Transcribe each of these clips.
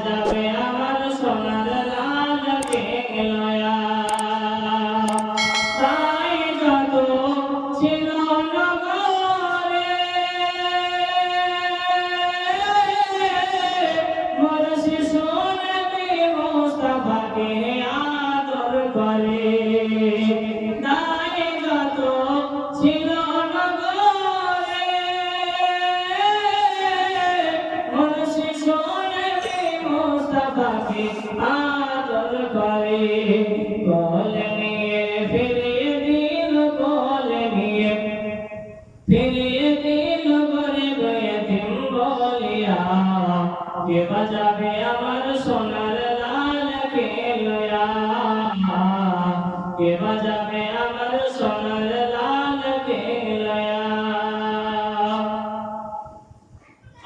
বাজাবে আমার সোনার লালকে লয়া তাই যত ছিল নগরে মোর শিশু নবী মুস্তাফাকে আদর করে তাই যত ছিল নগরে মোর শিশু নবী মুস্তাফাকে আদর করে কোলে নিয়ে ফিরিয়ে দিল কোলে নিয়ে ফিরিয়ে দিল গরিব এতিম বলিয়া কে বাজাবে আমার সোনার লালকে লয়া কে বাজাবে আমার সোনার লালকে লয়া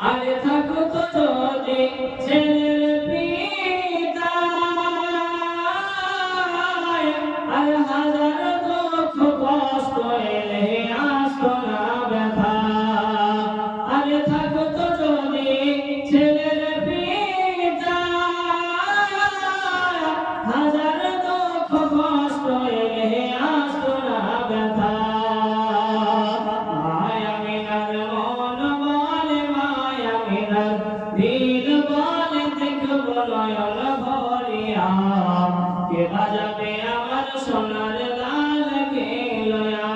আরে থাকুক যদি ছেলের পিতা আর হাজার দুঃখ কষ্ট এলে আসতো না ব্যথা আরে থাকুক যদি ছেলের পিতা হাজার দুঃখ কষ্ট এলে আসতো না ব্যথা মায়ামিনার মন বলে মায়ামিনার দিল বলে দেখব নয়ন ভরিয়া কে বাজাবে আমার সোনার লালকে লয়া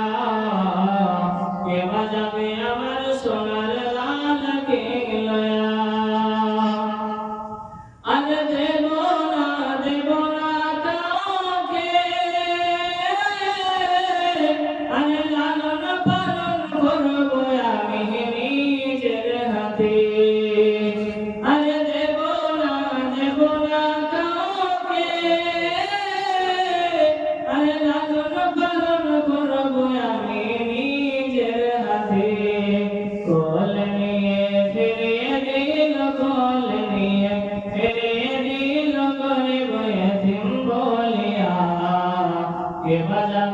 কে বাজাবে আমার সোনার লালকে লয়া আর দেব না কাউকে আর লালন পালন করব আমি নিজের হাতে আর দেব না কাউকে আর লালন পালন করব আমি নিজের হাতে কোলে নিয়ে ফিরিয়ে দিল কোলে নিয়ে ফিরিয়ে দিল গরিব এতিম বলিয়া কে বাজা